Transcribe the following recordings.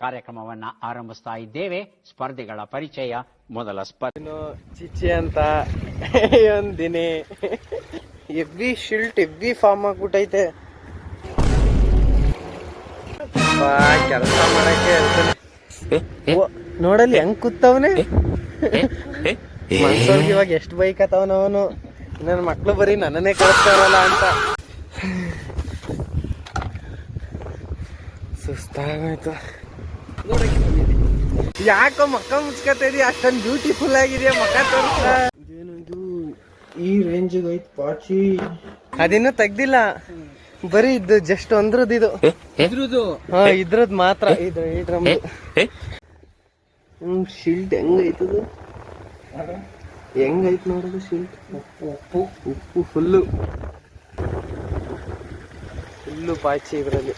ಕಾರ್ಯಕ್ರಮವನ್ನ ಆರಂಭಿಸ್ತಾ ಇದ್ದೇವೆ. ಸ್ಪರ್ಧಿಗಳ ಪರಿಚಯ. ಮೊದಲ ಸ್ಪರ್ಧೆ ಚಿಚ್ಚಿ ಅಂತ ಒಂದಿನಿ ಎವ್ವಿ ಶಿಲ್ಟ್ ಎವ್ವಿ ಫಾರ್ಮ್ ಆಗ್ಬಿಟ್ಟೈತೆ. ಕೆಲಸ ಮಾಡಕ್ಕೆ ನೋಡಲ್ಲಿ ಹೆಂಗ್ ಕೂತವನೆ. ಮನ್ಸೋರ್ಗೆ ಇವಾಗ ಎಷ್ಟು ಬೈಕತ್ತವನ ಅವನು. ನನ್ನ ಮಕ್ಳು ಬರೀ ನನ್ನನ್ನೇ ಕಳಿಸ್ತಾರಲ್ಲ ಅಂತ ಸುಸ್ತಾಗೋಯ್ತು. ಯಾಕೋ ಮಕ್ಕ ಮುಚ್ಕತಾ ಇದೀಯ, ಅಷ್ಟೊಂದು ಬ್ಯೂಟಿಫುಲ್ ಆಗಿದೆಯಾ ಮಕ್ಕ ತೋರಿಸ. ಇದೇನದು ಈ ರೇಂಜಿಗೆ ಐತ್ ಪಾಚಿ. ಅದಿನ್ನೂ ತೆಗ್ದಿಲ್ಲ, ಬರೀ ಇದ್ದು ಜಸ್ಟ್ ಒಂದ್ರದ್ದು ಇದು ಹಾ ಇದ್ರದ್ ಮಾತ್ರ. ಶಿಲ್ಟ್ ಹೆಂಗೈತದು, ಹೆಂಗೈತ್ ನೋಡೋದು ಶಿಲ್ಟ್. ಉಪ್ಪು ಉಪ್ಪು ಫುಲ್ಲು ಫುಲ್ಲು ಪಾಚಿ ಇದ್ರಲ್ಲಿ.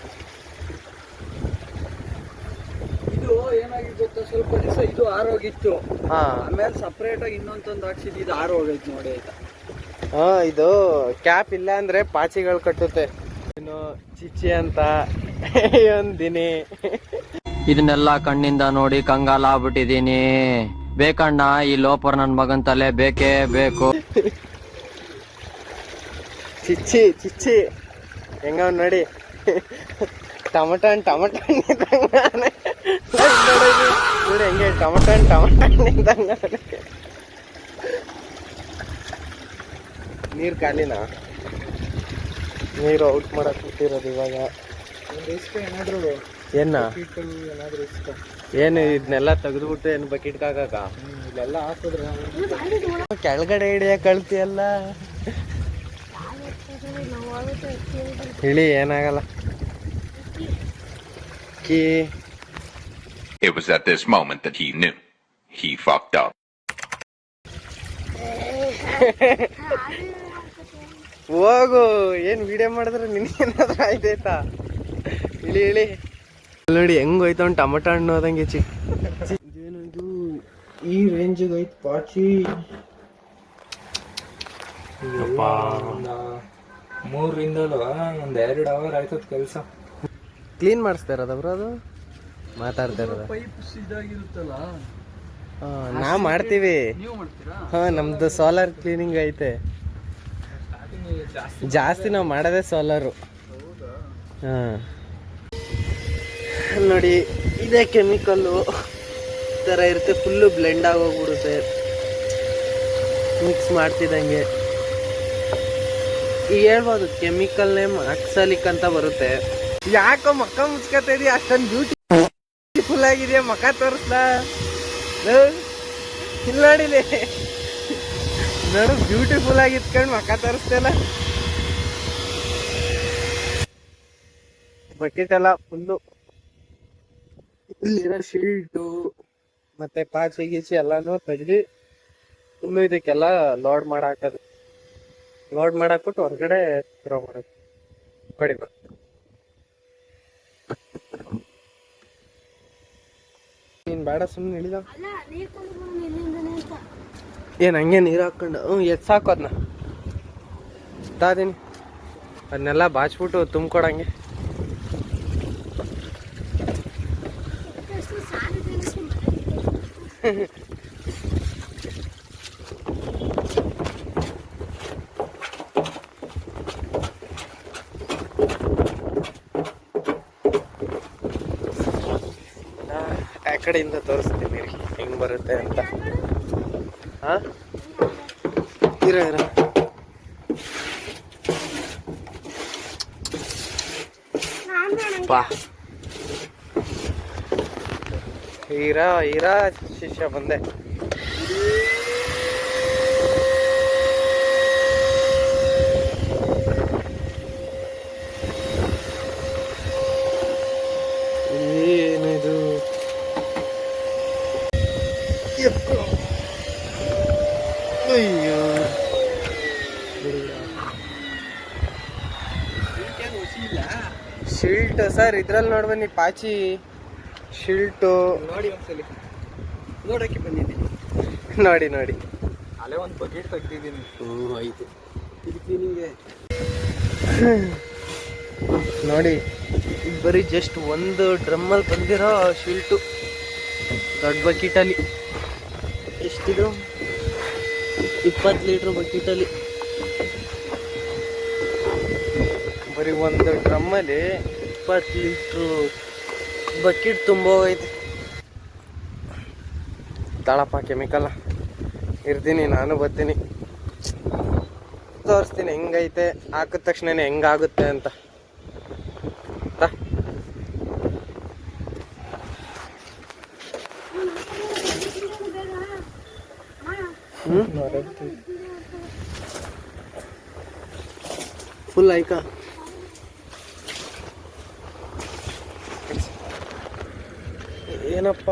ಇದು ಏನಾಗಿತ್ತು ಗೊತ್ತಾ, ಸ್ವಲ್ಪ ದಿವಸ ಇದು ಆರೋಗಿತ್ತು. ಆಮೇಲೆ ಸಪ್ರೇಟ್ ಆಗಿ ಇನ್ನೊಂದೊಂದು ಹಾಕ್ಸಿದ್ ಇದು ಆರೋಗೈತು ನೋಡಿ ಆಯ್ತಾ. ಹಾ ಇದು ಕ್ಯಾಪ್ ಇಲ್ಲ ಅಂದ್ರೆ ಪಾಚಿಗಳು ಕಟ್ಟುತ್ತೆ. ಇನ್ನು ಚಿಚ್ಚಿ ಅಂತ ಒಂದಿನಿ ಇದನ್ನೆಲ್ಲ ಕಣ್ಣಿಂದ ನೋಡಿ ಕಂಗಾಲ ಆಗ್ಬಿಟ್ಟಿದೀನಿ. ಬೇಕಣ್ಣ ಈ ಲೋಪರ್ ನನ್ ಮಗನ್ ತಲೆ ಬೇಕೇ ಬೇಕು. ಚಿಚ್ಚಿ ಚಿಚ್ಚಿ ಹೆಂಗ ನೋಡಿ, ಟಮಟನ್ ನೋಡಿ ಹೆಂಗೆ ಟಮಟನ್ ನಿಂತಂಗ. ನೀರು ಖಾಲಿನಾ? ನೀರು ಔಟ್ ಮಾಡಕ್ ಬಿಟ್ಟಿರೋದು ಇವಾಗ. ಏನು ಇದನ್ನೆಲ್ಲ ತೆಗೆದ್ಬಿಟ್ಟು ಏನು ಬಕೆಟ್ ಹಾಕಾಕ ಇಲ್ಲೆಲ್ಲ ಹಾಕಿದ್ರೆ ಕೆಳಗಡೆ ಹಿಡಿಯ ಕಳ್ತಿ ಎಲ್ಲ ಇಳಿ, ಏನಾಗಲ್ಲ. It was at this moment that he knew he fucked up. ಹೋಗು, ಏನ್ ವಿಡಿಯೋ ಮಾಡಿದ್ರೆ ನಿನ್ಗೇನಾದ್ರೂ ಆಯ್ತಾಯ್ತಾ? ಇಳಿ ಇಳಿ ನೋಡಿ ಹೆಂಗ್ ಹೋಯ್ತು ಅವ್ನು ಟೊಮಟೊ ಹಣ್ಣು ಹೋದಂಗೆ. ಇದೇನದು ಈ ರೇಂಜಿಗೆ ಐತ್ ಪಾಚಿ. 3 ಒಂದ್ 2 ಅವರ್ ಆಯ್ತದ ಕೆಲಸ. ಕ್ಲೀನ್ ಮಾಡಿಸ್ತಾ ಇರೋದ ಬ್ರೋ? ಅದು ಮಾತಾಡ್ತಾ ಇರೋದ? ಪೈಪ್ ಇದಾಗಿರುತ್ತಲ್ಲ, ನಾವ್ ಮಾಡ್ತೀವಿ. ಹಾ ನಮ್ದು ಸೋಲಾರ್ ಕ್ಲೀನಿಂಗ್ ಐತೆ ಜಾಸ್ತಿ. ನಾವು ಮಾಡೋದೇ ಸೋಲಾರು. ಹಾ ನೋಡಿ ಇದೇ ಕೆಮಿಕಲ್ಲು ಥರ ಇರುತ್ತೆ, ಫುಲ್ಲು ಬ್ಲೆಂಡ್ ಆಗೋಗ್ಬಿಡುತ್ತೆ ಮಿಕ್ಸ್ ಮಾಡ್ತಿದ್ದಂಗೆ. ಈಗ ಹೇಳ್ಬೋದು ಕೆಮಿಕಲ್ ನೇಮ್ ಅಕ್ಸಲಿಕ್ ಅಂತ ಬರುತ್ತೆ. ಯಾಕೋ ಮಕ್ಕ ಮುಚ್ಕತಾ ಇದೀಯ, ಅಷ್ಟೊಂದು ಬ್ಯೂಟಿಫುಲ್ ಆಗಿದೆಯಾ ಮಕ್ಕ ತೋರಿಸ್ಲಾ? ಇಲ್ಲ ನೋಡಿಲಿ ನೋಡು, ಬ್ಯೂಟಿಫುಲ್ ಆಗಿ ಇತ್ಕೊಂಡು ಮಕ್ಕ ತೋರಿಸ್ತಲ್ಲ. ಬಕೆಟ್ ಎಲ್ಲ ಫುಲ್ಲು, ಇಲ್ಲಿರೋ ಶೀಲ್ಟು ಮತ್ತೆ ಪಾಚಿ ಗೀಚಿ ಎಲ್ಲಾನು ತೆಗ್ದು ಫುಲ್ಲು ಇದಕ್ಕೆಲ್ಲ ಲೋಡ್ ಮಾಡಾಕದು. ಲೋಡ್ ಮಾಡಾಕ್ಬಿಟ್ಟು ಹೊರಗಡೆ ಥ್ರೋ ಮಾಡೋದು. ಕೊಡಿ ನೀನ್ ಬೇಡ ಸುಮ್ಮನೆ ಇಳಿದ. ಏನ್ ಹಂಗೆ ನೀರು ಹಾಕೊಂಡು ಎತ್ ಸಾಕು ಅದನ್ನ ತಾದೀನಿ. ಅದನ್ನೆಲ್ಲ ಬಾಚ್ಬಿಟ್ಟು ತುಂಬ್ಕೊಡಂಗೆ. ಆ ಕಡೆಯಿಂದ ತೋರಿಸ್ತೀನಿ ಹೆಂಗ್ ಬರುತ್ತೆ ಅಂತ. ಹಾ ಇರ ಬಾ ಹೀರಾ ಶಿಷ್ಯ ಬಂದೆ. ಏನಿದು ಅಯ್ಯೋ ಶಿಲ್ಟ್ ಸರ್ ಇದ್ರಲ್ಲಿ ನೋಡ್ಬನ್ನಿ ಪಾಚಿ ಶಿಲ್ಟು ನೋಡಿ ಒಂದ್ಸಲಿ ನೋಡಕ್ಕೆ ಬಂದಿದ್ದೀನಿ. ನೋಡಿ ನೋಡಿ ಅಲ್ಲೇ ಒಂದು ಬಕೆಟ್ ತೆಗ್ದಿದ್ದೀನಿ. ಆಯ್ತು ಇದು ಕ್ಲೀನಿಂಗ್ಗೆ ನೋಡಿ ಬರೀ ಜಸ್ಟ್ ಒಂದು ಡ್ರಮ್ಮಲ್ಲಿ ಬಂದಿರೋ ಶಿಲ್ಟು ದೊಡ್ಡ ಬಕೆಟಲ್ಲಿ. ಎಷ್ಟಿದು 20 ಲೀಟ್ರ್ ಬಕೆಟಲ್ಲಿ ಬರೀ ಒಂದು ಡ್ರಮ್ಮಲ್ಲಿ 20 ಲೀಟ್ರು ಬಕೆಟ್ ತುಂಬ ಹೋಗೈತೆ. ತಾಳಪ್ಪ ಕೆಮಿಕಲ್ ಇರ್ತೀನಿ, ನಾನು ಬರ್ತೀನಿ, ತೋರಿಸ್ತೀನಿ ಹೆಂಗೈತೆ, ಹಾಕಿದ ತಕ್ಷಣ ಹೆಂಗಾಗುತ್ತೆ ಅಂತ. ಫುಲ್ ಆಯ್ಕ ಏನಪ್ಪ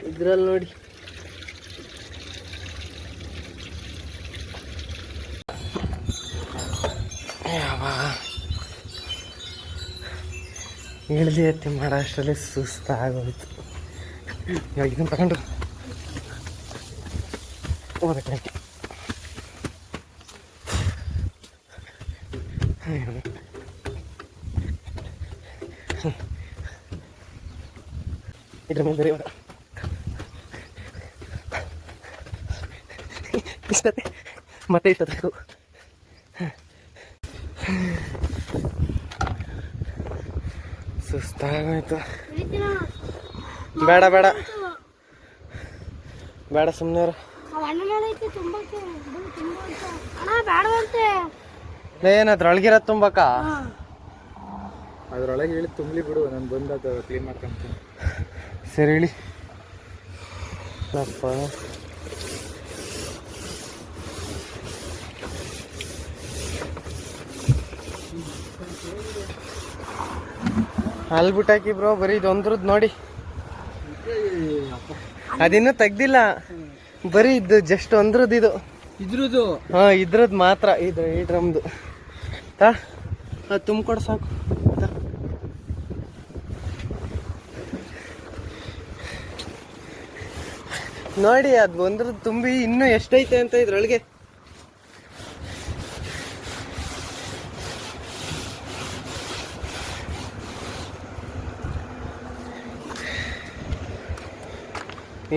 ಇದ್ರಲ್ಲಿ ನೋಡಿ. ಇಳಿದು ಎತ್ತಿ ಮಾಡೋ ಅಷ್ಟರಲ್ಲಿ ಸುಸ್ತಾಗೋಯ್ತು. ಇವಾಗ ಇದನ್ನು ತಗೊಂಡು ಓದಕ್ಕೆ ಇದ್ರ ಮೇಲೆ ಬೇರೆ ಮತ್ತೆ ಇತ್ತು ಸುಸ್ತಾಗೋಯ್ತು. ಬೇಡ ಬೇಡ ಬೇಡ ಸುಮ್ಮನೆ ಏನಾದ್ರೊಳಗಿರ ತುಂಬಕ್ಕ ಅದ್ರೊಳಗೆ ಹೇಳಿ ತುಂಬಲಿ ಬಿಡು, ನಾನು ಬಂದಾಗ ಕ್ಲೀನ್ ಮಾಡ್ಕೊಂತೀನಿ. ಸರಿ ಹೇಳಿ ಅಪ್ಪ. ಅಲ್ಲಿ ಬಿಟ್ಟಾಕಿ ಬ್ರೋ, ಬರೀ ಇದೊಂದ್ರದ್ದು ನೋಡಿ, ಅದಿನ್ನೂ ತೆಗ್ದಿಲ್ಲ, ಬರೀ ಇದು ಜಸ್ಟ್ ಒಂದ್ರದ್ದು ಇದು ಇದ್ರದ್ದು. ಹಾ ಇದ್ರದ್ದು ಮಾತ್ರ, ಇದು ಈ ಡ್ರಮ್ದು ಅದು ತುಂಬ್ಕೊಡು ಸಾಕು. ನೋಡಿ ಅದು ಒಂದ್ರದ್ದು ತುಂಬಿ ಇನ್ನೂ ಎಷ್ಟೈತೆ ಅಂತ ಇದ್ರೊಳಗೆ.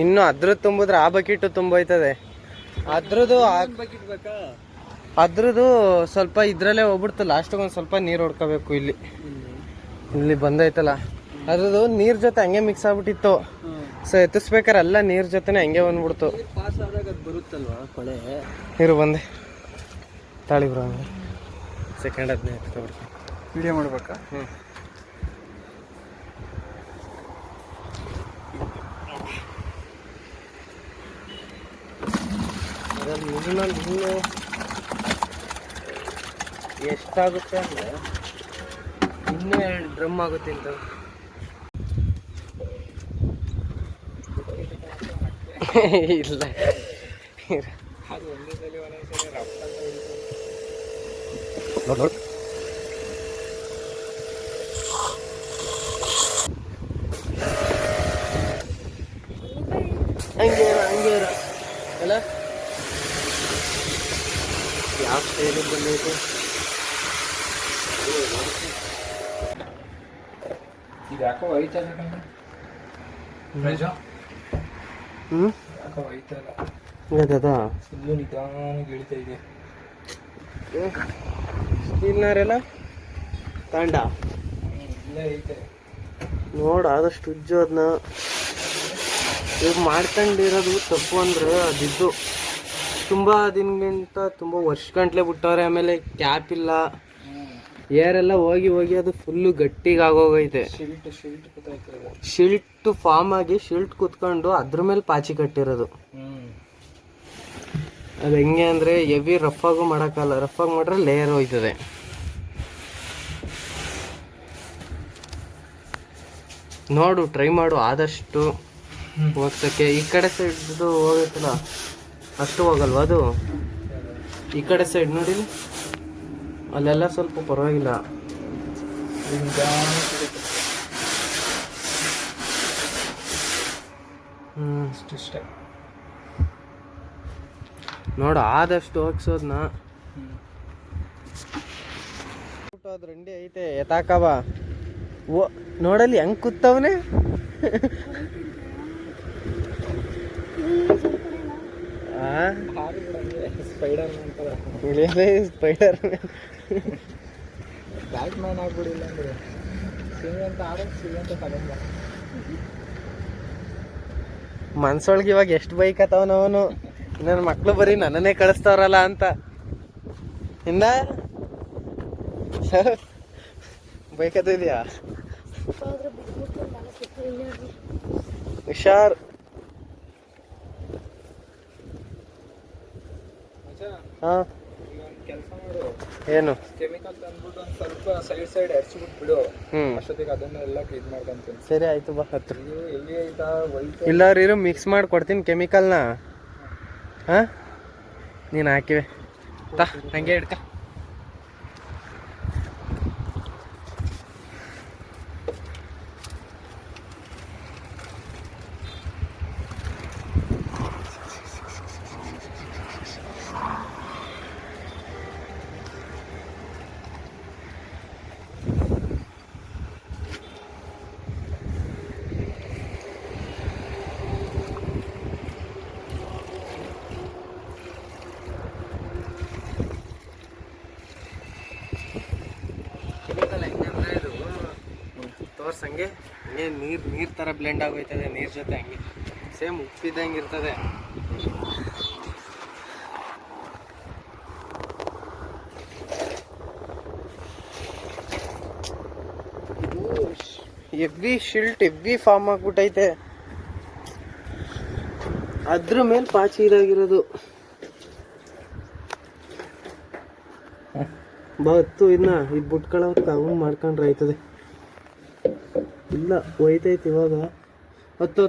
ಇನ್ನು ಅದ್ರದ್ದು ತುಂಬಿದ್ರೆ ಆ ಬಕೆಟ್ ತುಂಬೋಯ್ತದೆ. ಅದ್ರದ್ದು ಸ್ವಲ್ಪ ಇದ್ರಲ್ಲೇ ಹೋಗ್ಬಿಡ್ತು. ಲಾಸ್ಟಿಗೆ ಒಂದು ಸ್ವಲ್ಪ ನೀರು ಹೊಡ್ಕೋಬೇಕು. ಇಲ್ಲಿ ಬಂದೈತಲ್ಲ, ಅದ್ರದ್ದು ನೀರ್ ಜೊತೆ ಹಂಗೆ ಮಿಕ್ಸ್ ಆಗ್ಬಿಟ್ಟಿತ್ತು. ಸೊ ಎತ್ತಿಸ್ಬೇಕಾರೆ ಎಲ್ಲ ನೀರ್ ಜೊತೆನೆ ಹಂಗೆ ಬಂದ್ಬಿಡ್ತು. ಇರು ಬಂದೆ ತಾಳಿ ಬ್ರೋ, ಸೆಕೆಂಡ್ 15 ಎತ್ಕೊಬಿಡ್ತೀನಿ. ವಿಡಿಯೋ ಮಾಡ್ಬೇಕಾ? ಇನ್ನು ಎಷ್ಟಾಗುತ್ತೆ ಅಂದರೆ ಇನ್ನೂ 2 ಡ್ರಮ್ ಆಗುತ್ತೆ ಅಂತ. ಇಲ್ಲ ಹಂಗೆ ಅಲ್ಲ, ಯಾವ ಸ್ಟೈಲಿಗೆ ಬಂದೈತೆ. ಇದು ಯಾಕೋ ಹೋಯ್ತಾ ಫುಲ್ಲು ನಿಧಾನವಾಗಿ ಇಳಿತಾ ಇದೆ. ಸ್ಟೀಲ್ನಾರೆಲ್ಲ ತಾಂಡ ಇಲ್ಲೇ ಐತೆ ನೋಡು, ಆದಷ್ಟು ಉಜ್ಜು ಅದನ್ನ. ಇವಾಗ ಮಾಡ್ಕೊಂಡಿರೋದು ತಪ್ಪು ಅಂದರೆ ಅದಿದ್ದು ತುಂಬ ದಿನಗಿಂತ ತುಂಬ ವರ್ಷಗಂಟ್ಲೆ ಬಿಟ್ಟವ್ರೆ. ಆಮೇಲೆ ಕ್ಯಾಪ್ ಇಲ್ಲ, ಏರೆಲ್ಲ ಹೋಗಿ ಅದು ಫುಲ್ಲು ಗಟ್ಟಿಗೆ ಆಗೋಗೈತೆ. ಶಿಲ್ಟ್ ಫಾರ್ಮ್ ಆಗಿ ಶಿಲ್ಟ್ ಕುತ್ಕೊಂಡು ಅದ್ರ ಮೇಲೆ ಪಾಚಿ ಕಟ್ಟಿರೋದು. ಅದು ಹೆಂಗೆ ಅಂದರೆ ಹೆವಿ ರಫ್ ಆಗು ಮಾಡೋಕ್ಕಲ್ಲ, ರಫ್ ಆಗಿ ಮಾಡ್ರೆ ಲೇಯರ್ ಹೋಯ್ತದೆ. ನೋಡು, ಟ್ರೈ ಮಾಡು ಆದಷ್ಟು ಹೋಗ್ಸಕ್ಕೆ. ಈ ಕಡೆ ಸೈಡ್ದು ಹೋಗೈತಲ್ಲ ಅಷ್ಟು ಹೋಗಲ್ವ ಅದು. ಈ ಕಡೆ ಸೈಡ್ ನೋಡಿ, ಅಲ್ಲೆಲ್ಲ ಸ್ವಲ್ಪ ಪರವಾಗಿಲ್ಲ. ನೋಡು, ಆದಷ್ಟು ಹೋಗ್ಸೋದನ್ನ ಅದ್ ರಂಡಿ ಐತೆ ಎತಾಕವ ಓ ನೋಡಲ್ಲಿ ಹೆಂಗ್ ಕೂತವನೆ. ಸ್ಪೈಡರ್ ಬ್ಯಾಟ್ ಮ್ಯಾನ್ ಆಗ್ಬಿಡಿಲ್ಲ ಅಂದ್ರೆ ಸಿಂಗಂತ ಆಡೋದು ಸಿಂಗಂತ ತಗೊಂಡ. ಮನ್ಸೊಳಗೆ ಇವಾಗ ಎಷ್ಟು ಬೈಕ್ ಅವನು ನನ್ನ ಮಕ್ಳು ಬರೀ ನನ್ನನ್ನೇ ಕಳಿಸ್ತಾವ್ರಲ್ಲ ಅಂತ. ಇಂದ ಬೈಕತ್ತಿದ್ಯಾ? ಹುಷಾರ್. ಹಾ ಕೆಲಸ ಮಾಡು, ಏನು ಕೆಮಿಕಲ್ ತಂದ್ಬಿಟ್ಟು ಒಂದ್ ಸ್ವಲ್ಪ ಸೈಡ್ ಹಚ್ಬಿಟ್ಟು ಬಿಡು. ಅಷ್ಟೊತ್ತಿಗೆ ಅದನ್ನೆಲ್ಲ ಇದ್ ಮಾಡ್ಕೊಂತೀನಿ. ಸರಿ ಆಯ್ತು ಬಾ ಹತ್ರ. ಎಲ್ಲಿ ಆಯ್ತಾ ವೈಟ್ ಇಲ್ಲಾರು ಮಿಕ್ಸ್ ಮಾಡಿ ಕೊಡ್ತೀನಿ ಕೆಮಿಕಲ್ನ. ಹಾ ನೀನು ಹಾಕಿವೆ ತಾ ಹಂಗೆ ಹಿಡ್ಕ. ತೋರ್ಸ್ ಹಂಗೆ ಹಂಗೆ ನೀರ್ ತರ ಬ್ಲೆಂಡ್ ಆಗೋಯ್ತದೆ ನೀರ್ ಜೊತೆ, ಹಂಗೆ ಸೇಮ್ ಉಪ್ಪಿದ್ದಂಗೆ ಇರ್ತದೆ. ಎವ್ವಿ ಶಿಲ್ಟ್ ಎವ್ವಿ ಫಾರ್ಮ್ ಆಗ್ಬಿಟ್ಟೈತೆ. ಅದ್ರ ಮೇಲೆ ಪಾಚಿ ಇದಾಗಿರೋದು. ಬತ್ತು ಇನ್ನ ಇದು ಬಿಟ್ಕೊಳ್ಳೋದು ಅವನು ಮಾಡ್ಕೊಂಡ್ರೆ ಆಯ್ತದೆ. ಇಲ್ಲ ಹೋಯ್ತೈತಿ ಇವಾಗ. ಹತ್ತು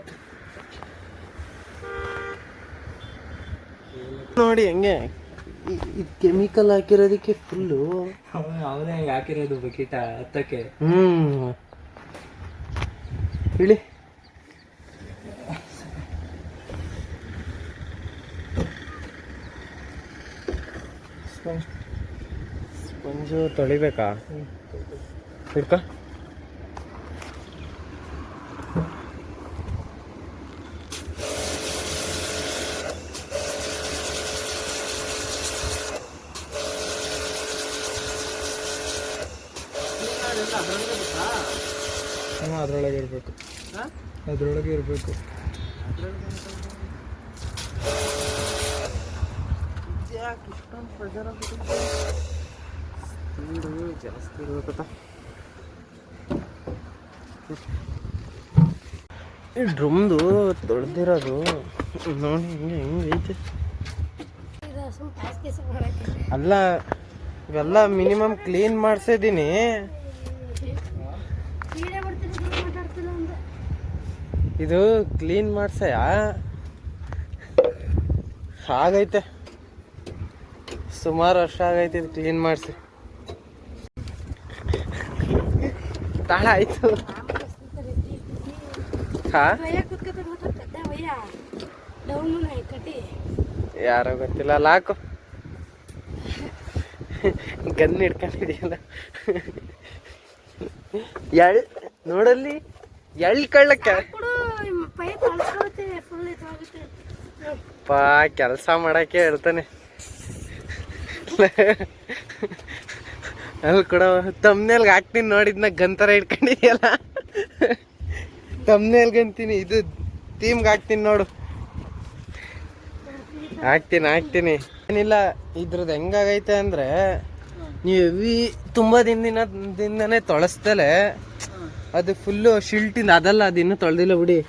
ನೋಡಿ ಹೆಂಗೆ ಇದು ಕೆಮಿಕಲ್ ಹಾಕಿರೋದಕ್ಕೆ ಫುಲ್ಲು. ಅವನೇ ಹಾಕಿರೋದು ಬಕೀಟ ಹತ್ತಕ್ಕೆ. ಇಳಿ ಸ್ಪಂಜು ತೊಳಿಬೇಕಾ? ಹಿಡ್ಕ. ಅದ್ರೊಳಗೆ ಇರ್ಬೇಕು, ಅದ್ರೊಳಗೆ ಇರ್ಬೇಕು. ಜಾಸ್ತಿ ಇರ್ಬೇಕತ್ತ. ಈ ಡ್ರಮ್ದು ತೊಳೆದಿರೋದು ನೋಡಿ ಹೆಂಗೈತೆ. ಅಲ್ಲ ಇವೆಲ್ಲ ಮಿನಿಮಮ್ ಕ್ಲೀನ್ ಮಾಡಿಸಿದ್ದೀನಿ. ಇದು ಕ್ಲೀನ್ ಮಾಡ್ಸಯ ಆಗೈತೆ, ಸುಮಾರು ವರ್ಷ ಆಗೈತೆ ಇದು ಕ್ಲೀನ್ ಮಾಡಿಸಿ. ತಾಳ ಆಯ್ತು. ಹಾ ಯಾರೋ ಗೊತ್ತಿಲ್ಲ. ಅಲ್ಲ ಹಾಕು, ಗನ್ ಹಿಡ್ಕೊಂಡಿದೆಯಲ್ಲ. ನೋಡಲ್ಲಿ ಕಳ್ಳಕ್ಕೆ ಪಾ ಕೆಲಸ ಮಾಡಕ್ಕೆ ಹೇಳ್ತಾನೆ. ಅಲ್ಲಿ ಕೂಡ ತಮ್ನೇಲ್ಗೆ ಹಾಕ್ತೀನಿ ನೋಡಿದ್ನ ಗನ್ ಥರ ಇಟ್ಕೊಂಡಿದ್ಯಲ್ಲ. ತಮ್ನೇಲ್ಗೆ ಅಂತೀನಿ, ಇದು ಥೀಮ್ಗೆ ಹಾಕ್ತೀನಿ ನೋಡು. ಹಾಕ್ತೀನಿ ಏನಿಲ್ಲ. ಇದ್ರದ್ದು ಹೆಂಗಾಗೈತೆ ಅಂದ್ರೆ ನೀವು ತುಂಬ ದಿನದಿಂದನೇ ತೊಳಸ್ತಲೆ ಅದು ಫುಲ್ಲು ಶಿಲ್ಟಿಂದ ಅದಲ್ಲ, ಅದು ಇನ್ನೂ ತೊಳೆದಿಲ್ಲ ಬಿಡಿ.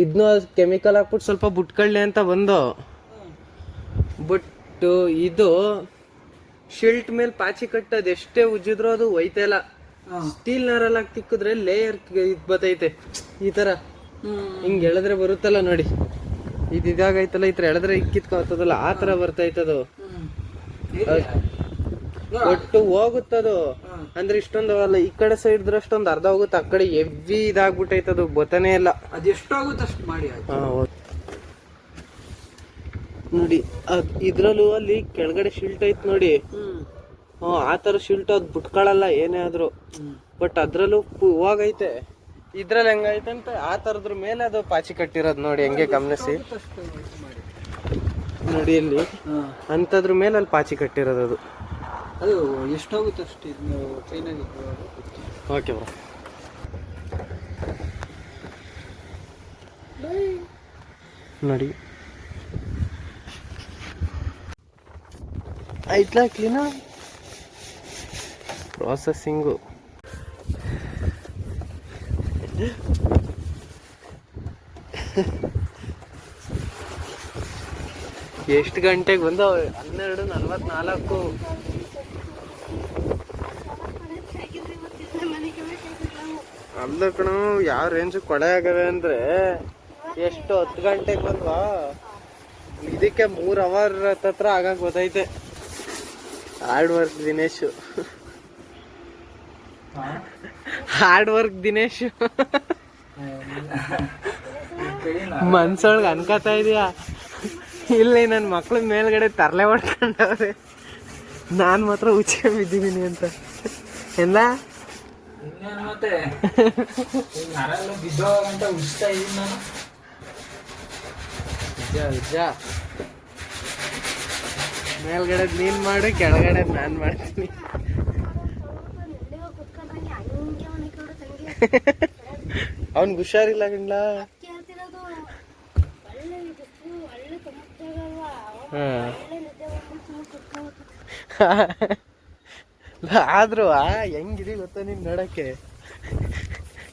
ಇದನ್ನೂ ಕೆಮಿಕಲ್ ಹಾಕ್ಬಿಟ್ಟು ಸ್ವಲ್ಪ ಬುಟ್ಕೊಳ್ಳಿ ಅಂತ ಬಂದು ಬಟ್ ಇದು ಶಿಲ್ಟ್ ಮೇಲೆ ಪಾಚಿ ಕಟ್ಟೋದು ಎಷ್ಟೇ ಉಜ್ಜಿದ್ರು ಅದು ಒಯ್ತಲ್ಲ. ಸ್ಟೀಲ್ ನಾರಲ್ಲಿ ಹಾಕಿ ತಿಕ್ಕಿದ್ರೆ ಲೇಯರ್ ಇದು ಬತ್ತೈತೆ ಈ ತರ. ಹಿಂಗ್ ಎಳೆದ್ರೆ ಬರುತ್ತಲ್ಲ ನೋಡಿ, ಇದಾಗೈತಲ್ಲ ಈ ತರ ಎಳೆದ್ರೆ ಇಕ್ಕಿತ್ಕೊತದಲ್ಲ ಆ ತರ ಬರ್ತೈತದು. ಒಟ್ಟು ಹೋಗುತ್ತದು ಅಂದ್ರೆ ಇಷ್ಟೊಂದು ಅಲ್ಲ, ಈ ಕಡೆ ಸೈಡ್ ಇದ್ರಷ್ಟೊಂದು ಅರ್ಧ ಹೋಗುತ್ತೆ, ಆ ಕಡೆ ಎವ್ವಿ ಇದಾಗ್ಬಿಟ್ಟೈತದು ಬತ್ತನೇ ಇಲ್ಲ. ಅದೆಷ್ಟಾಗುತ್ತೆ ಅಷ್ಟು ಮಾಡಿ ನೋಡಿ ಇದ್ರಲ್ಲೂ ಅಲ್ಲಿ ಕೆಳಗಡೆ ಶಿಲ್ಟ್ ಐತ್ ನೋಡಿ, ಆ ಥರ ಶಿಲ್ಟ್ ಅದು ಬಿಟ್ಕೊಳಲ್ಲ ಏನೇ ಆದರೂ. ಬಟ್ ಅದರಲ್ಲೂ ಹೋಗೈತೆ. ಇದ್ರಲ್ಲಿ ಹೆಂಗೈತೆ ಅಂತ ಆ ಥರದ್ರ ಮೇಲೆ ಅದು ಪಾಚಿ ಕಟ್ಟಿರೋದು ನೋಡಿ, ಹೆಂಗೆ ಗಮನಿಸಿ ನೋಡಿ ಇಲ್ಲಿ ಅಂಥದ್ರ ಮೇಲೆ ಅಲ್ಲಿ ಪಾಚಿ ಕಟ್ಟಿರೋದು ಅದು. ಅದು ಎಷ್ಟೋಗುತ್ತೆ ಅಷ್ಟು ಇದು ಕ್ಲೀನಾಗಿ. Okay bro. ನೋಡಿ ಆಯ್ತಲ್ಲ ಕ್ಲೀನಾ ಪ್ರಾಸೆಸಿಂಗು. ಎಷ್ಟು ಗಂಟೆಗೆ ಬಂದವ? 12:44. ಅಲ್ಲ ಕಣ, ಯಾವ ರೇಂಜ್ ಕೊಳೆ ಆಗವೆ ಅಂದ್ರೆ ಎಷ್ಟು 10 ಗಂಟೆಗೆ ಬಂದ್ವಾ, ಇದಕ್ಕೆ 3 ಅವರ್ ಹತ್ರ ಆಗಕ್ ಗೊತ್ತೈತೆ. Hard work Dinesh, hard work Dinesh. ಮನ್ಸೊಳಗೆ ಅನ್ಕೋತಾ ಇದೀಯಾ? ಇಲ್ಲಿ ನನ್ನ ಮಕ್ಳ ಮೇಲ್ಗಡೆ ತರಲೆ ಹೊಡ್ಕೊಂಡವ್ರೆ, ನಾನು ಮಾತ್ರ ಉಚ್ಚೆ ಬಿದ್ದಿದ್ದೀನಿ ಅಂತ. ಎಲ್ಲ ಮತ್ತೆ ನಿಜ ಮೇಲ್ಗಡೆ ನೀನ್ ಮಾಡು, ಕೆಳಗಡೆ ನಾನ್ ಮಾಡ್ತೀನಿ. ಅವನ್ಗೆ ಹುಷಾರಿಲ್ಲ ಗಂಡ್ಲ. ಆದ್ರೂ ಹೆಂಗಿದಿ ಗೊತ್ತ ನೀನ್ ನೋಡಕ್ಕೆ.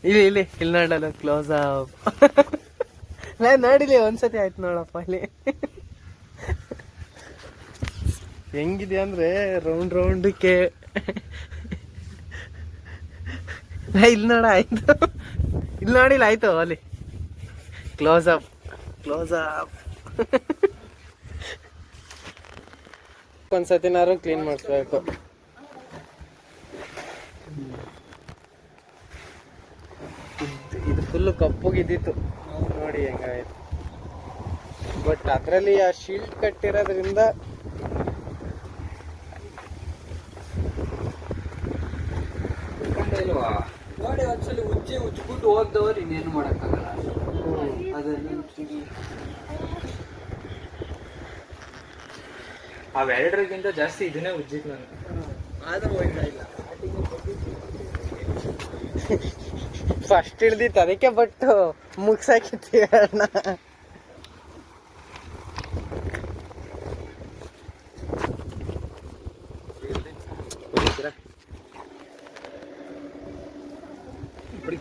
ಇಲ್ಲಿ ನೋಡಲ್ಲ, ಕ್ಲೋಸ್ ಅಪ್. ನಾನು ನೋಡಿಲಿ ಒಂದ್ಸತಿ ಆಯ್ತು ನೋಡಪ್ಪ ಇಲ್ಲಿ. ಹೆಂಗಿದೆ ಅಂದ್ರೆ ರೌಂಡಕ್ಕೆ. ಇಲ್ಲಿ ನೋಡ ಆಯ್ತು, ಇಲ್ಲಿ ನೋಡಿಲ್ಲ ಆಯ್ತು ಅಲ್ಲಿ ಕ್ಲೋಸ್ ಅಪ್. ಒಂದ್ಸತಿನಾರು ಕ್ಲೀನ್ ಮಾಡಿಸ್ಬೇಕು. ಇದು ಫುಲ್ಲು ಕಪ್ಪುಗಿದ್ದಿತ್ತು ನೋಡಿ ಹೆಂಗಾಯ್ತು. ಬಟ್ ಅದರಲ್ಲಿ ಆ ಶೀಲ್ಡ್ ಕಟ್ಟಿರೋದ್ರಿಂದ ನೋಡಿ ಒಂದ್ಸಲಿ ಉಜ್ಜಿಬಿಟ್ಟು ಹೋಗ್ದವ್ರು ಇನ್ನೇನು ಮಾಡಕ್ಕಾಗಲ್ಲ. ಅವೆರಡರಿಗಿಂತ ಜಾಸ್ತಿ ಇದನ್ನೇ ಉಜ್ಜಿತ್ ನಾನು. ಆದ್ರೂ ಹೋಗ್ತಾ ಇಲ್ಲ. ಫಸ್ಟ್ ಹಿಡ್ದಿತ್ತು ಅದಕ್ಕೆ, ಬಟ್ ಮುಗ್ಸಾಕಿತ್ತೀವಿ ಅಣ್ಣ. ಬಿಡಿ.